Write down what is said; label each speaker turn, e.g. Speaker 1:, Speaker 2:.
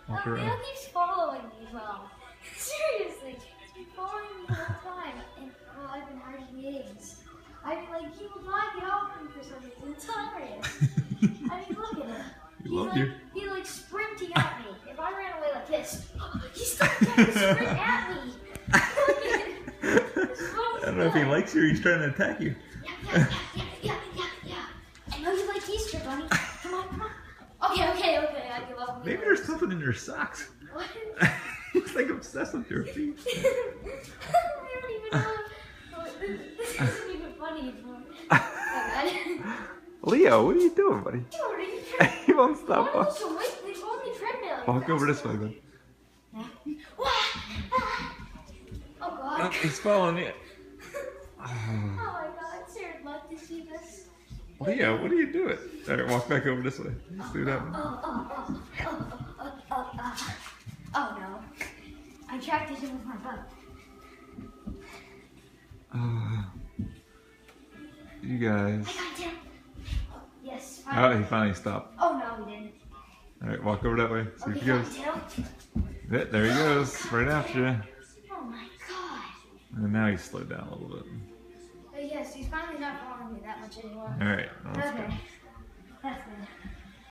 Speaker 1: Walk
Speaker 2: Leo
Speaker 1: around.
Speaker 2: keeps following me, well. Seriously, he's been following me the whole time. And well, I've been hiding eggs. I mean, like, he will not get off me for some reason. It's hilarious. I mean, look at him.
Speaker 1: He loves you.
Speaker 2: He's like sprinting at me. If I ran away like this, he's still trying to sprint at me. Look at him.
Speaker 1: I don't know if he likes you or he's trying to attack you.
Speaker 2: Yeah. I know you like Easter Bunny. Come on. Okay, I give up.
Speaker 1: Maybe there's something in your socks.
Speaker 2: What?
Speaker 1: He's like obsessed with your feet.
Speaker 2: I don't even know. This isn't even funny.
Speaker 1: Leo, what are you doing, buddy? He won't stop. Walk over this way, then.
Speaker 2: Oh God.
Speaker 1: Oh, he's following you.
Speaker 2: Oh my God, Sarah would love to see this.
Speaker 1: Leo, what are you doing? All right, walk back over this way. Just do that one.
Speaker 2: Oh no. I tracked this in with my butt.
Speaker 1: You guys.
Speaker 2: I got him. Yes.
Speaker 1: Oh, he finally stopped.
Speaker 2: Oh no, he didn't.
Speaker 1: All right, walk over that way. See if he
Speaker 2: Okay,
Speaker 1: goes.
Speaker 2: Tim.
Speaker 1: Yeah, there he goes, right after you.
Speaker 2: Oh my God.
Speaker 1: And now he's slowed down a little bit.
Speaker 2: Yes, he's finally not following me that much anymore.
Speaker 1: All right, well, that's
Speaker 2: Okay.
Speaker 1: good.
Speaker 2: That's good.